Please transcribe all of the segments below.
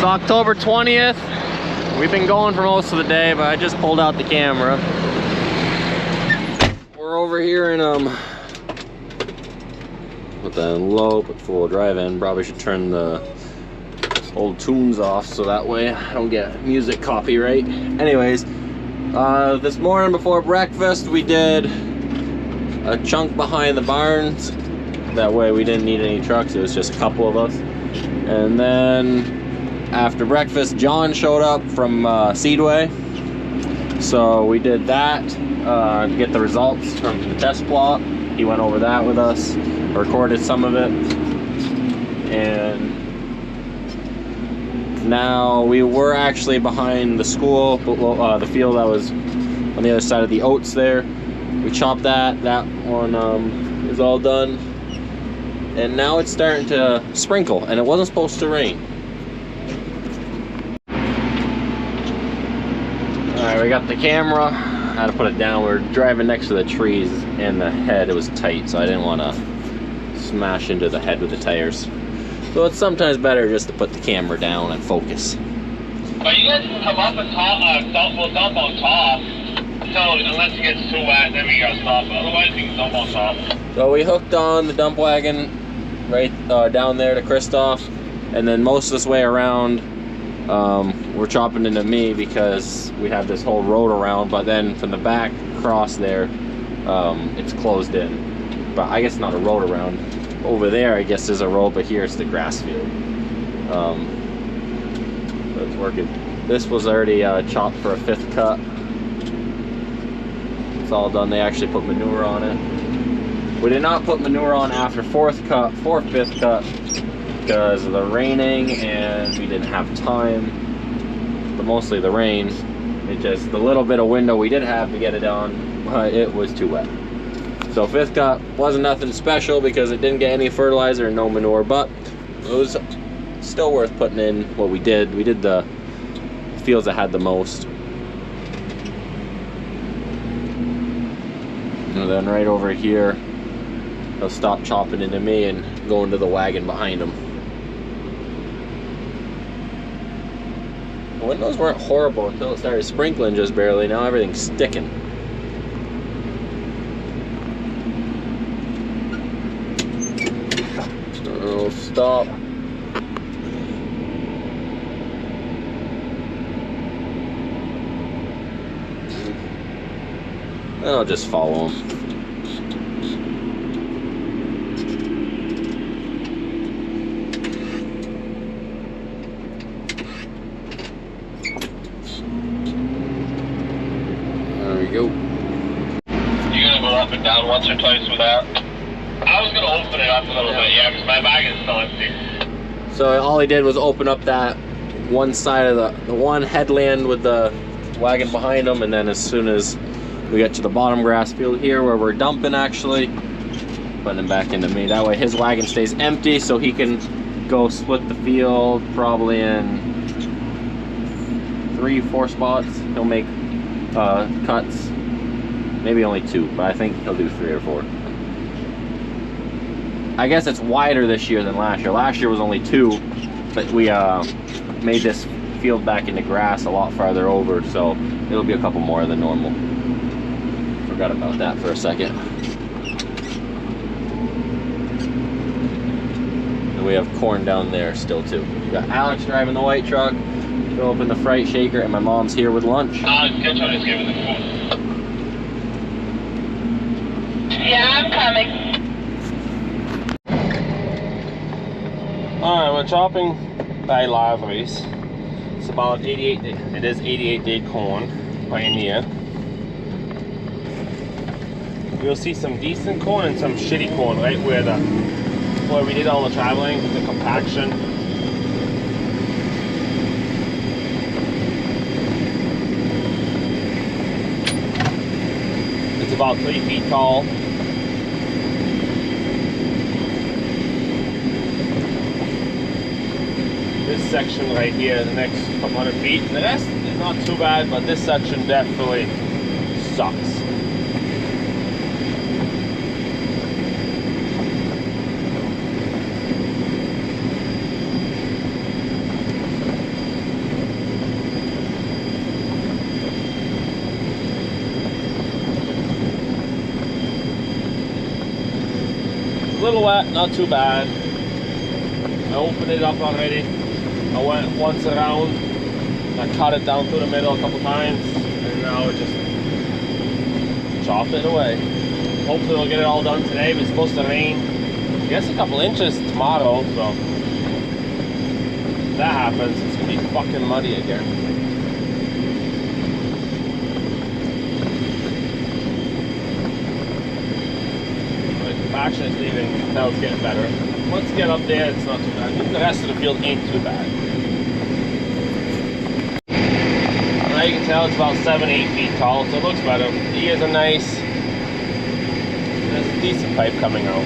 October 20th. We've been going for most of the day, but I just pulled out the camera. We're over here in put that in low, put full drive in. Probably should turn the old tunes off so that way I don't get music copyright. Anyways, this morning before breakfast we did a chunk behind the barns. That way we didn't need any trucks, it was just a couple of us. And then after breakfast, John showed up from Seedway. So we did that to get the results from the test plot. He went over that with us, recorded some of it. And now we were actually behind the school, the field that was on the other side of the oats there. We chopped that. That one is all done. And now it's starting to sprinkle, and it wasn't supposed to rain. Alright, we got the camera. I had to put it down. We're driving next to the trees, and the head, it was tight, so I didn't want to smash into the head with the tires. So it's sometimes better just to put the camera down and focus. But you guys can come up and talk, we'll dump on top. Unless it gets too wet, then we gotta stop. But otherwise, we can dump on top. So we hooked on the dump wagon right down there to Christoph, and then most of this way around we're chopping into me because we have this whole road around, but then from the back across there it's closed in. But I guess not a road around. Over there I guess there's a road, but here it's the grass field. So it's working. This was already chopped for a 5th cut. It's all done. They actually put manure on it. We did not put manure on after 4th cut, 5th cut, because of the raining and we didn't have time. But mostly the rain. It just, the little bit of window we did have to get it on, it was too wet. So 5th cut wasn't nothing special because it didn't get any fertilizer and no manure, but it was still worth putting in what we did. We did the fields that had the most. And then right over here, they'll stop chopping into me and go into the wagon behind them. The windows weren't horrible until it started sprinkling just barely. Now everything's sticking. So stop. And I'll just follow them. There we go. You're gonna go up and down once or twice with that? I was gonna open it up a little bit, yeah, because my bag is still empty. So all he did was open up that one side of the one headland with the wagon behind him, and then as soon as we get to the bottom grass field here where we're dumping, actually putting him back into me. That way his wagon stays empty so he can go split the field probably in 3-4 spots. He'll make cuts, maybe only 2, but I think he'll do 3 or 4. I guess it's wider this year than last year. Last year was only 2, but we made this field back into grass a lot farther over, so it'll be a couple more than normal. Forgot about that for a second. And we have corn down there still too. We got Alex driving the white truck, go open the freight shaker, and my mom's here with lunch. Good try to give it the food. Yeah, I'm coming. Alright, we're chopping by Lavery's. It's about 88 day. It is 88 day corn, Pioneer. You'll see some decent corn and some shitty corn right where we did all the traveling, the compaction. It's about 3 feet tall. This section right here, the next couple hundred feet. The rest is not too bad, but this section definitely sucks. little wet, not too bad. I opened it up already. I went once around, I cut it down through the middle a couple times, and now it just chop it away. Hopefully we'll get it all done today, but it's supposed to rain, I guess, a couple inches tomorrow, so if that happens, it's gonna be fucking muddy again. The compaction is leaving, now it's getting better. Once you get up there, it's not too bad. The rest of the field ain't too bad. Now you can tell it's about 7-8 feet tall, so it looks better. The ears are nice. There's a decent pipe coming out.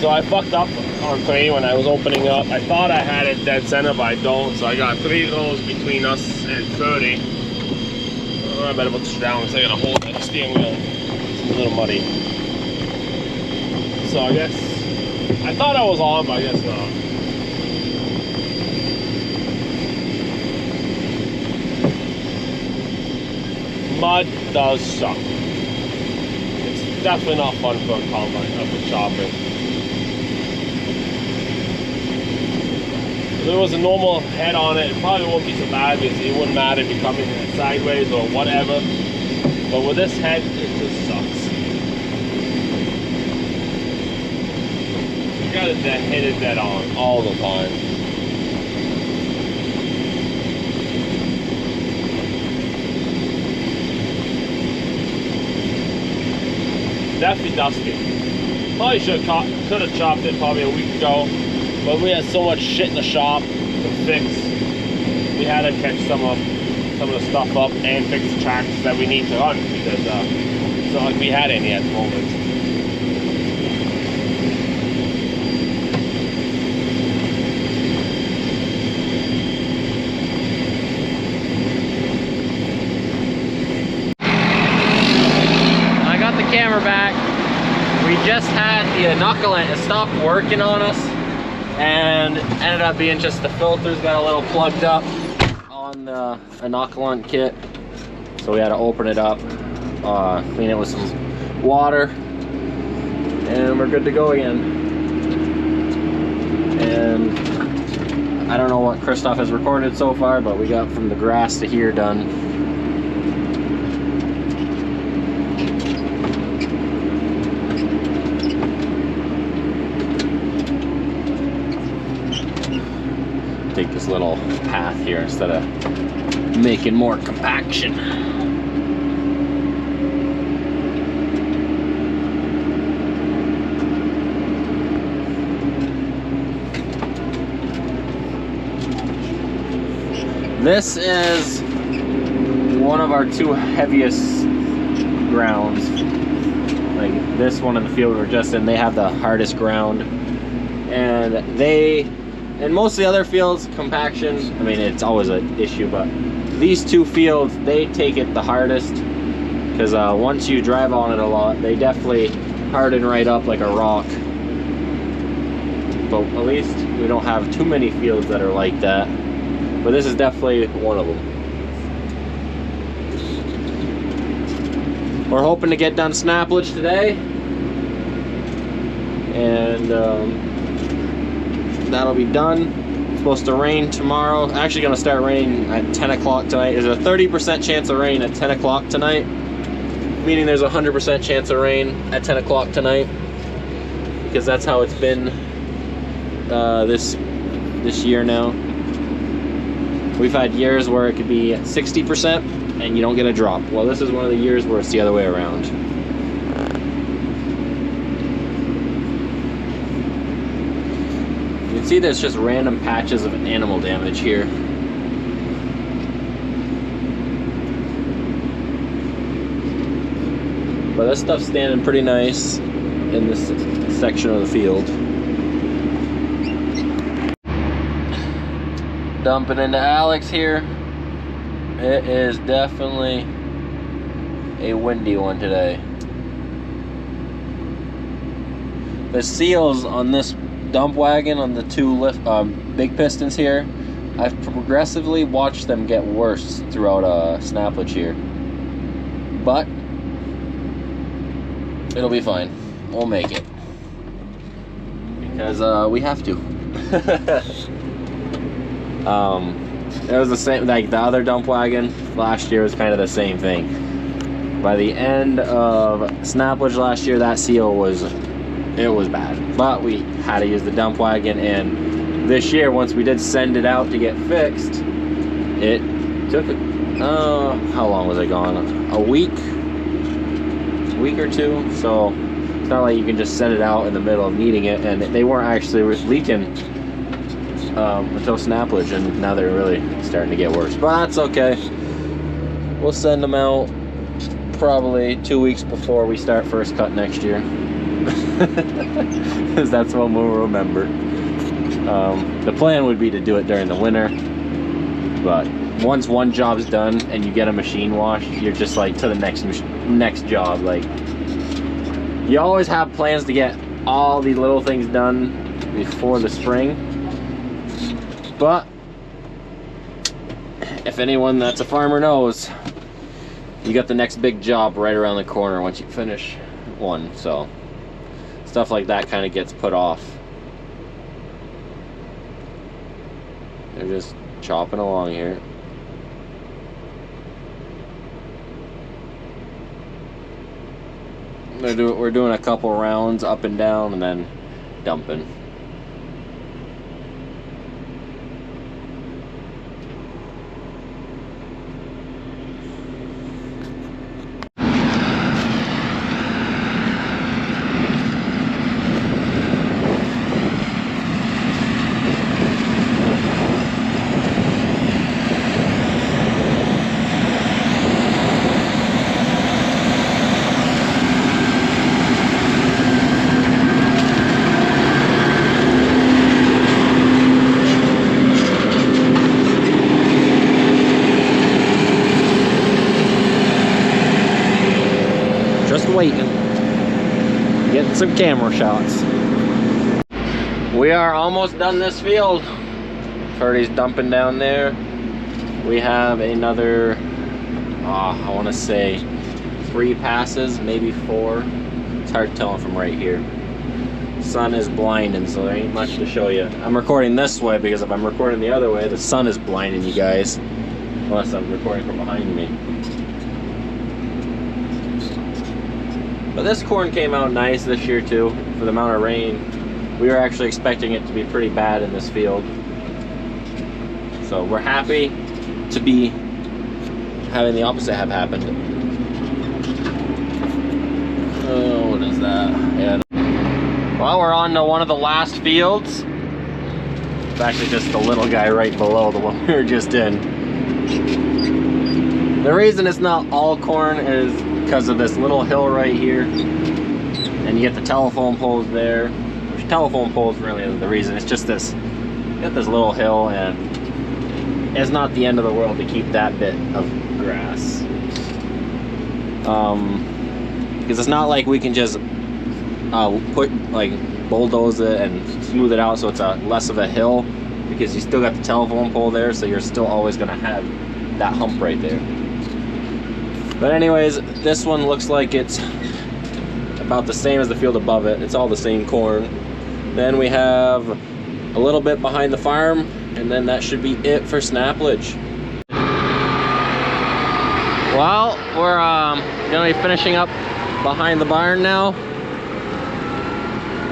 So I fucked up on 3 when I was opening up. I thought I had it dead center, but I don't. So I got 3 rows between us and 30. Oh, I better put this down because I gotta hold that steering wheel. It's a little muddy. So I guess, I thought I was on, but I guess not. Mud does suck. It's definitely not fun for a combine, for chopping. If there was a normal head on it, it probably wouldn't be so bad because it wouldn't matter if you're coming sideways or whatever. But with this head, it just sucks. You gotta hit it dead on all the time. Definitely dusty. Probably could have chopped it probably a week ago. But we had so much shit in the shop to fix. We had to catch some of the stuff up and fix the tracks that we need to run because it's not like we had any at the moment. I got the camera back. We just had the inoculant. It stopped working on us. And ended up being just the filters got a little plugged up on the inoculant kit, so we had to open it up, clean it with some water, and we're good to go again. And I don't know what Christoph has recorded so far, but we got from the grass to here done. Take this little path here instead of making more compaction. This is one of our 2 heaviest grounds. Like this one in the field we're just in, they have the hardest ground, and in most of the other fields, compaction, I mean, it's always an issue, but these 2 fields, they take it the hardest because once you drive on it a lot, they definitely harden right up like a rock. But at least we don't have too many fields that are like that. But this is definitely one of them. We're hoping to get done Snaplage today. And that'll be done. It's supposed to rain tomorrow. Actually gonna start raining at 10 o'clock tonight. There's a 30% chance of rain at 10 o'clock tonight. Meaning there's a 100% chance of rain at 10 o'clock tonight. Because that's how it's been this year now. We've had years where it could be 60% and you don't get a drop. Well, this is one of the years where it's the other way around. You can see there's just random patches of animal damage here. But this stuff's standing pretty nice in this section of the field. Dumping into Alex here. It is definitely a windy one today. The seals on this dump wagon on the two big pistons here, I've progressively watched them get worse throughout Snaplage here. But it'll be fine. We'll make it. Because we have to. It was the same, like the other dump wagon last year was kind of the same thing. By the end of Snaplage last year, that seal was bad. But we had to use the dump wagon, and this year, once we did send it out to get fixed, it took how long was it gone? A week or two. So it's not like you can just send it out in the middle of needing it, and they weren't actually leaking until Snaplage, and now they're really starting to get worse. But that's okay. We'll send them out probably 2 weeks before we start first cut next year. Because that's when we'll remember. The plan would be to do it during the winter, but once one job's done and you get a machine wash, you're just like to the next job. Like, you always have plans to get all these little things done before the spring, but if anyone that's a farmer knows, you got the next big job right around the corner once you finish one. So stuff like that kind of gets put off. They're just chopping along here. We're doing a couple rounds up and down and then dumping. Waiting, getting some camera shots. We are almost done this field. Purdy's dumping down there. We have another, I want to say 3 passes, maybe 4. It's hard telling from right here. Sun is blinding, so there ain't much to show you. I'm recording this way because if I'm recording the other way, the sun is blinding you guys. Unless I'm recording from behind me. But this corn came out nice this year too, for the amount of rain. We were actually expecting it to be pretty bad in this field. So we're happy to be having the opposite have happened. Oh, what is that? Yeah. Well, we're on to one of the last fields. It's actually just the little guy right below the one we were just in. The reason it's not all corn is because of this little hill right here, and you get the telephone poles there. Which telephone poles really isn't the reason. It's just this. You got this little hill, and it's not the end of the world to keep that bit of grass. Because it's not like we can just bulldoze it and smooth it out so it's less of a hill. Because you still got the telephone pole there, so you're still always going to have that hump right there. But anyways, this one looks like it's about the same as the field above it. It's all the same corn. Then we have a little bit behind the farm, and then that should be it for Snaplage. Well, we're gonna be finishing up behind the barn now.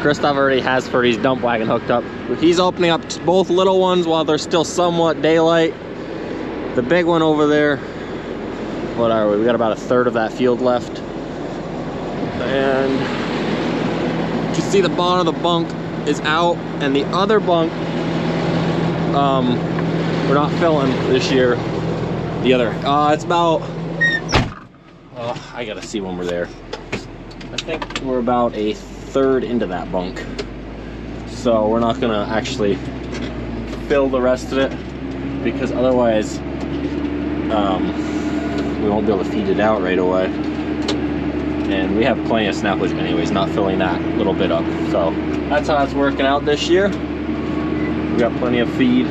Christoph already has Purdy's dump wagon hooked up. He's opening up both little ones while there's still somewhat daylight. The big one over there, what are we? We got about 1/3 of that field left. And you can see the bottom of the bunk is out, and the other bunk, we're not filling this year. The other, it's about, I gotta see when we're there. think we're about a third into that bunk. So we're not gonna actually fill the rest of it because otherwise we won't be able to feed it out right away. And we have plenty of snaplage anyways, not filling that little bit up. So that's how it's working out this year. We got plenty of feed.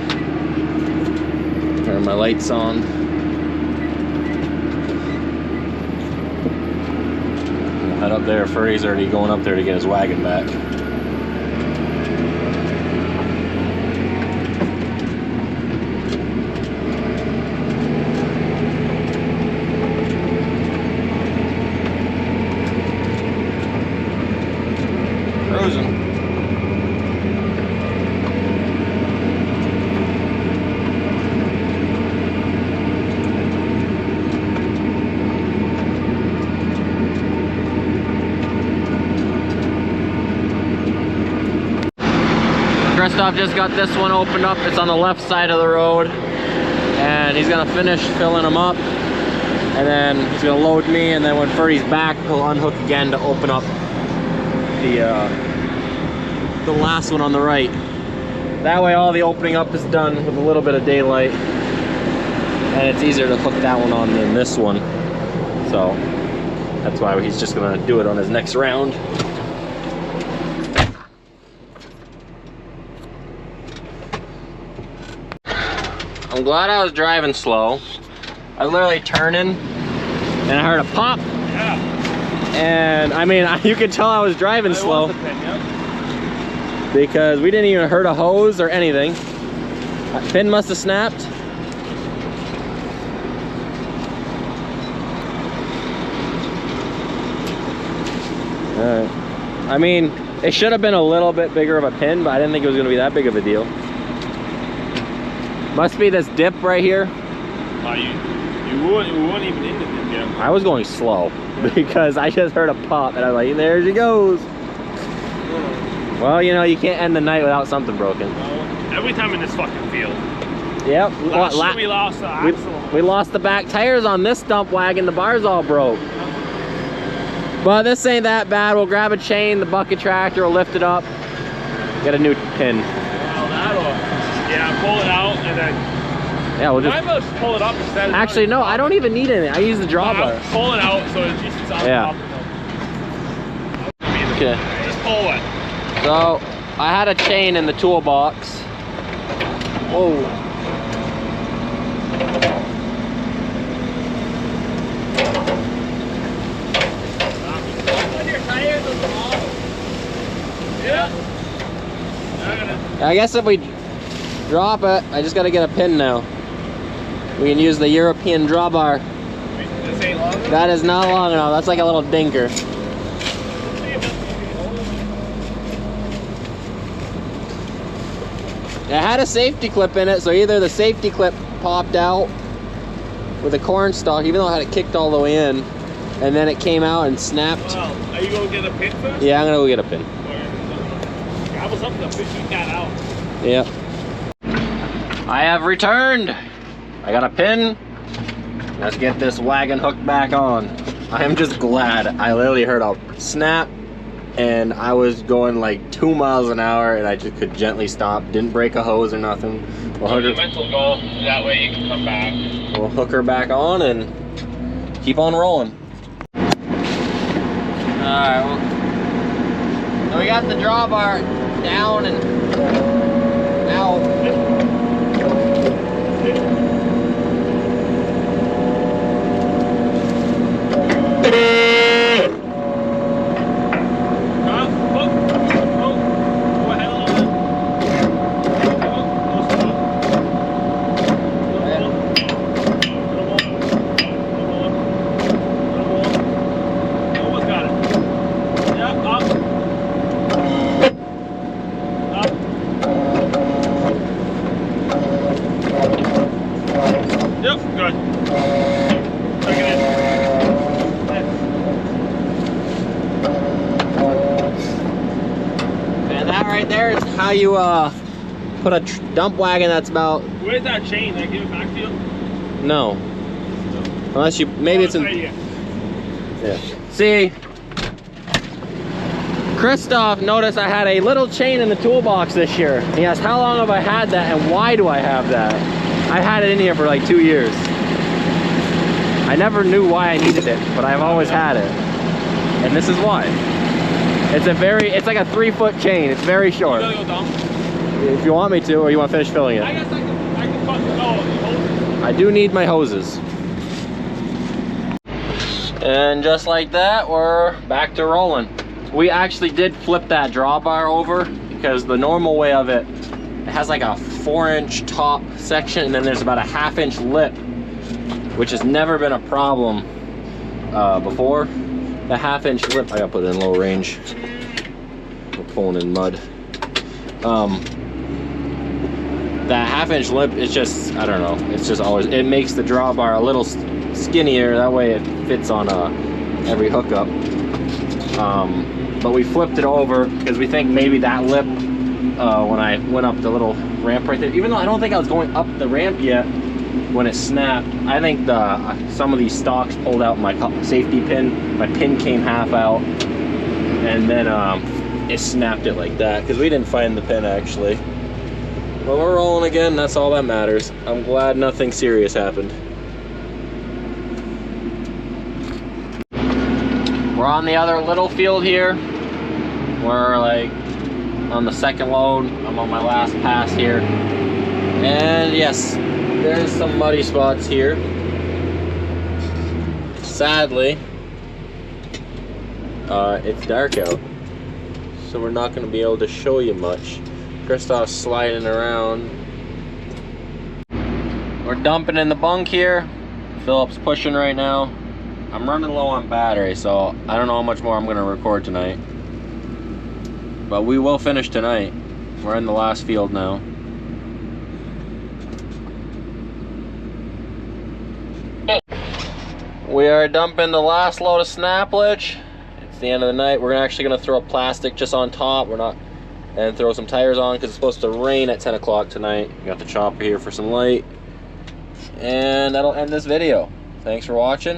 Turn my lights on. We'll head up there. Furry's already going up there to get his wagon back. Christoph just got this one opened up. It's on the left side of the road, and he's gonna finish filling them up, and then he's gonna load me, and then when Furry's back, he'll unhook again to open up the last one on the right. That way all the opening up is done with a little bit of daylight, and it's easier to hook that one on than this one. So that's why he's just gonna do it on his next round. I'm glad I was driving slow. I was literally turning and I heard a pop. Yeah. And I mean, you could tell I was driving slow because we didn't even hurt a hose or anything. That pin must have snapped. Alright. I mean, it should have been a little bit bigger of a pin, but I didn't think it was going to be that big of a deal. Must be this dip right here. You weren't even in the dip yet. I was going slow because I just heard a pop and I was like, there she goes. Well, you know, you can't end the night without something broken. Every time in this fucking field. Yep. Last year we lost the axle. We lost the back tires on this dump wagon. The bars all broke. But this ain't that bad. We'll grab a chain, the bucket tractor will lift it up, get a new pin. Well, that'll, yeah, pull it out and then. Yeah, we'll just. I just pull it up instead. Actually, no, I don't even need anything. I use the drawbar. Pull it out so it's just on yeah. Top. Okay. Just pull it. So I had a chain in the toolbox. Whoa. I guess if we drop it, I just gotta get a pin now. We can use the European drawbar. This ain't long enough? That is not long enough. That's like a little dinker. It had a safety clip in it, so either the safety clip popped out with a corn stalk, even though I had it kicked all the way in, and then it came out and snapped. Well, are you gonna get a pin first? Yeah, I'm gonna go get a pin. Grab something to shoot that out. Yep. I have returned. I got a pin. Let's get this wagon hooked back on. I am just glad. I literally heard a snap and I was going like 2 miles an hour and I just could gently stop. Didn't break a hose or nothing. Well, your mental goal, that way you can come back. We'll hook her back on and keep on rolling. Alright, well, so we got the drawbar down and out. How you put a dump wagon that's about. Where's that chain? Did I give it back to you? No. Unless you maybe it's in. Right here. Yeah. See, Christoph noticed I had a little chain in the toolbox this year. He asked, how long have I had that and why do I have that? I had it in here for like 2 years. I never knew why I needed it, but I've always had it. And this is why. It's like a 3-foot chain. It's very short. You gotta go down. If you want me to, or you want to finish filling it? I guess I can cut the hoses. I do need my hoses. And just like that, we're back to rolling. We actually did flip that drawbar over because the normal way of it, it has like a 4-inch top section and then there's about a 1/2-inch lip, which has never been a problem before. The 1/2-inch lip, I gotta put it in low range. We're pulling in mud. That 1/2-inch lip is just, I don't know, it's just always, it makes the drawbar a little skinnier, that way it fits on every hookup. But we flipped it over because we think maybe that lip, when I went up the little ramp right there, even though I don't think I was going up the ramp yet when it snapped, I think some of these stalks pulled out my safety pin. My pin came half out, and then it snapped it like that because we didn't find the pin actually. But we're rolling again, that's all that matters. I'm glad nothing serious happened. We're on the other little field here. We're like on the second load. I'm on my last pass here. And yes, there's some muddy spots here. Sadly, it's dark out, so we're not going to be able to show you much. Christoph's sliding around. We're dumping in the bunk here. Philip's pushing right now. I'm running low on battery, so I don't know how much more I'm going to record tonight. But we will finish tonight. We're in the last field now. We are dumping the last load of snaplage. It's the end of the night. We're actually going to throw a plastic just on top. And throw some tires on because it's supposed to rain at 10 o'clock tonight. We got the chopper here for some light. And that'll end this video. Thanks for watching.